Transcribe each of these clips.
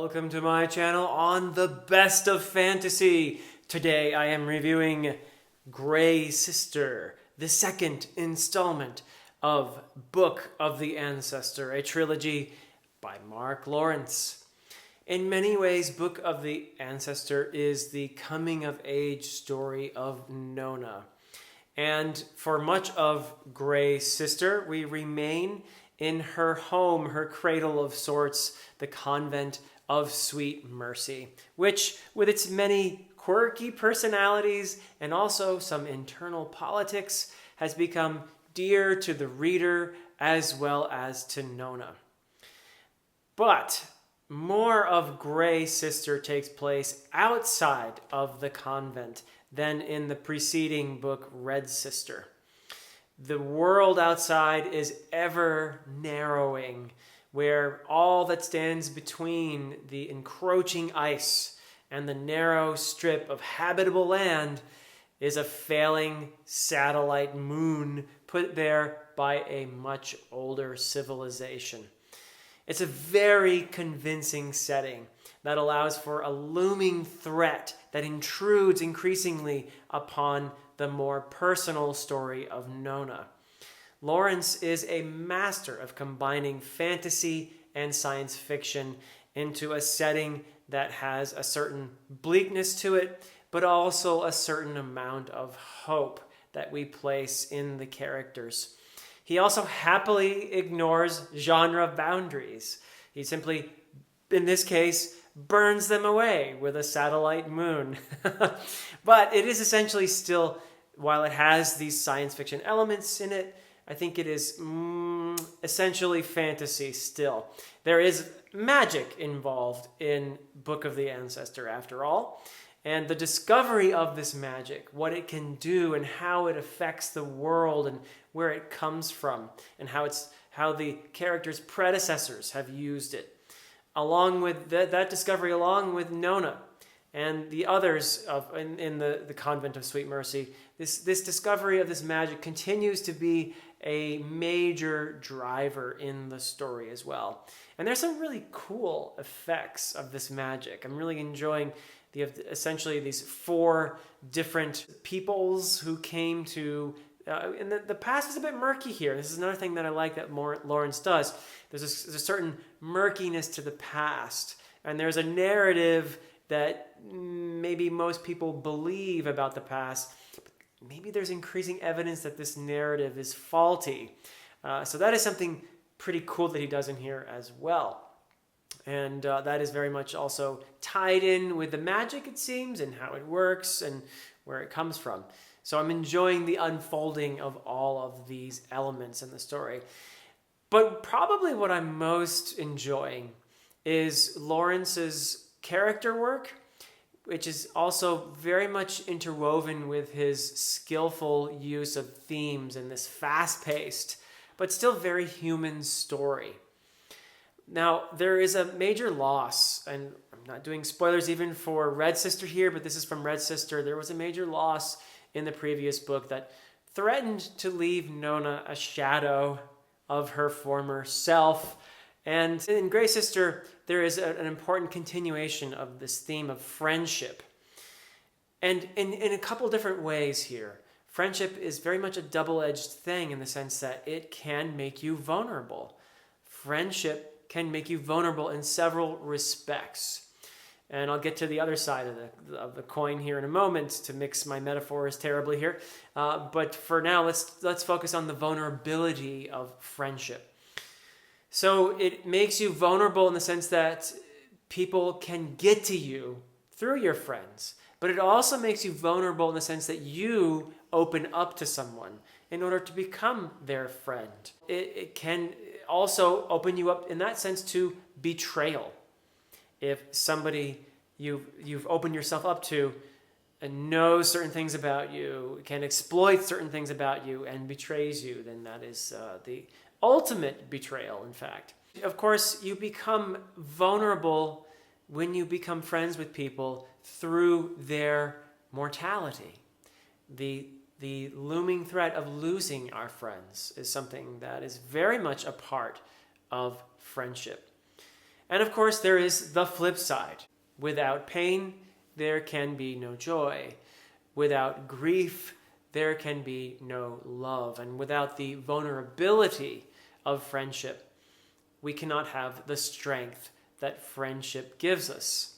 Welcome to my channel on the best of fantasy. Today I am reviewing Grey Sister, the second installment of Book of the Ancestor, a trilogy by Mark Lawrence. In many ways, Book of the Ancestor is the coming-of-age story of Nona. And for much of Grey Sister, we remain in her home, her cradle of sorts, the convent of Sweet Mercy, which, with its many quirky personalities and also some internal politics, has become dear to the reader as well as to Nona. But more of Grey Sister takes place outside of the convent than in the preceding book, Red Sister. The world outside is ever narrowing, where all that stands between the encroaching ice and the narrow strip of habitable land is a failing satellite moon put there by a much older civilization. It's a very convincing setting that allows for a looming threat that intrudes increasingly upon the more personal story of Nona. Lawrence is a master of combining fantasy and science fiction into a setting that has a certain bleakness to it, but also a certain amount of hope that we place in the characters. He also happily ignores genre boundaries. He simply, in this case, burns them away with a satellite moon. But it is essentially still, while it has these science fiction elements in it, I think it is essentially fantasy still. There is magic involved in Book of the Ancestor after all. And the discovery of this magic, what it can do and how it affects the world and where it comes from and how the character's predecessors have used it. Along with that discovery, along with Nona and the others in the convent of Sweet Mercy, this discovery of this magic continues to be a major driver in the story as well. And there's some really cool effects of this magic. I'm really enjoying essentially these four different peoples who came to and the past is a bit murky here. This is another thing that I like that Lawrence does. There's a certain murkiness to the past, and there's a narrative that maybe most people believe about the past. Maybe there's increasing evidence that this narrative is faulty. So that is something pretty cool that he does in here as well. And that is very much also tied in with the magic, it seems, and how it works and where it comes from. So I'm enjoying the unfolding of all of these elements in the story. But probably what I'm most enjoying is Lawrence's character work, which is also very much interwoven with his skillful use of themes in this fast-paced, but still very human story. Now, there is a major loss, and I'm not doing spoilers even for Red Sister here, but this is from Red Sister. There was a major loss in the previous book that threatened to leave Nona a shadow of her former self. And in Grey Sister, there is an important continuation of this theme of friendship. And in a couple different ways here. Friendship is very much a double-edged thing in the sense that it can make you vulnerable. Friendship can make you vulnerable in several respects. And I'll get to the other side of the coin here in a moment to mix my metaphors terribly here. But for now, let's focus on the vulnerability of friendship. So it makes you vulnerable in the sense that people can get to you through your friends. But it also makes you vulnerable in the sense that you open up to someone in order to become their friend. It can also open you up in that sense to betrayal. If somebody you've opened yourself up to and knows certain things about you, can exploit certain things about you, and betrays you, then that is the ultimate betrayal, in fact. Of course, you become vulnerable when you become friends with people through their mortality. The looming threat of losing our friends is something that is very much a part of friendship. And of course, there is the flip side. Without pain, there can be no joy. Without grief, there can be no love. And without the vulnerability of friendship, we cannot have the strength that friendship gives us.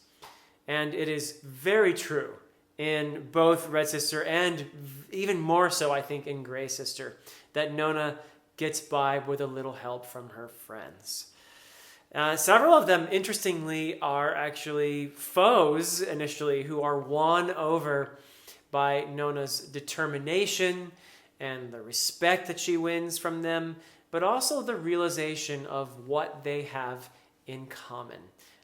And it is very true in both Red Sister and even more so, I think, in Gray Sister, that Nona gets by with a little help from her friends. Several of them, interestingly, are actually foes initially who are won over by Nona's determination and the respect that she wins from them, but also the realization of what they have in common.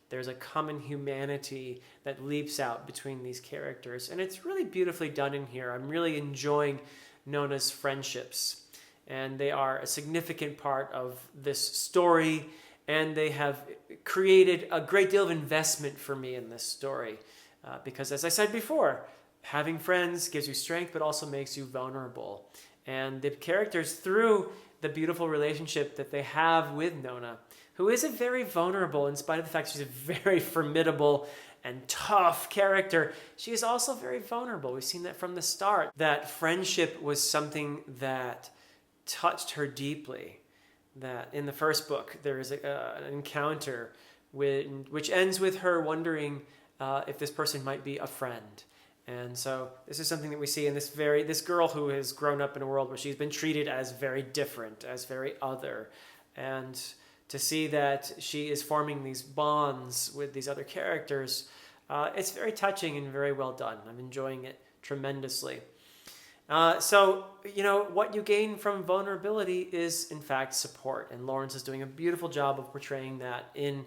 There's a common humanity that leaps out between these characters, and it's really beautifully done in here. I'm really enjoying Nona's friendships, and they are a significant part of this story, and they have created a great deal of investment for me in this story, because as I said before, having friends gives you strength, but also makes you vulnerable. And the characters, through the beautiful relationship that they have with Nona, who is a very vulnerable, in spite of the fact she's a very formidable and tough character, she is also very vulnerable. We've seen that from the start, that friendship was something that touched her deeply. That in the first book, there is an encounter which ends with her wondering if this person might be a friend. And so this is something that we see in this girl who has grown up in a world where she's been treated as very different, as very other. And to see that she is forming these bonds with these other characters, it's very touching and very well done. I'm enjoying it tremendously. So, what you gain from vulnerability is, in fact, support. And Lawrence is doing a beautiful job of portraying that in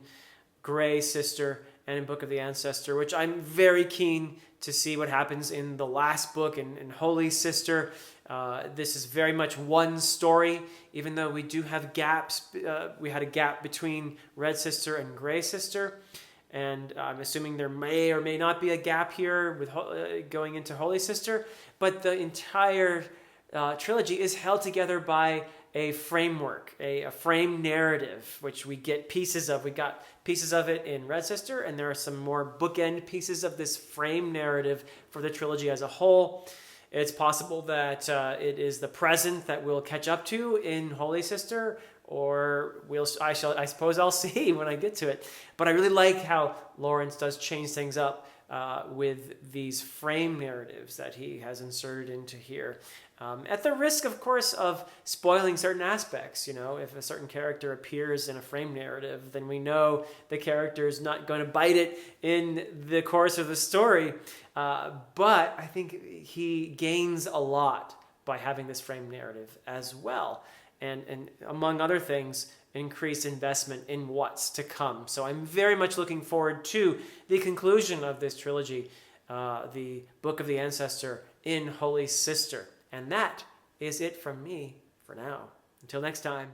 Gray Sister and in Book of the Ancestor, which I'm very keen to see what happens in the last book, in Holy Sister. This is very much one story, even though we do have gaps. We had a gap between Red Sister and Gray Sister. And I'm assuming there may or may not be a gap here with going into Holy Sister. But the entire trilogy is held together by a framework, a frame narrative, which we get pieces of. We got pieces of it in Red Sister, and there are some more bookend pieces of this frame narrative for the trilogy as a whole. It's possible that it is the present that we'll catch up to in Holy Sister, or I suppose I'll see when I get to it. But I really like how Lawrence does change things up with these frame narratives that he has inserted into here. At the risk, of course, of spoiling certain aspects. If a certain character appears in a frame narrative, then we know the character is not going to bite it in the course of the story. But I think he gains a lot by having this frame narrative as well. And among other things, increased investment in what's to come. So I'm very much looking forward to the conclusion of this trilogy, the Book of the Ancestor in Holy Sister. And that is it from me for now. Until next time.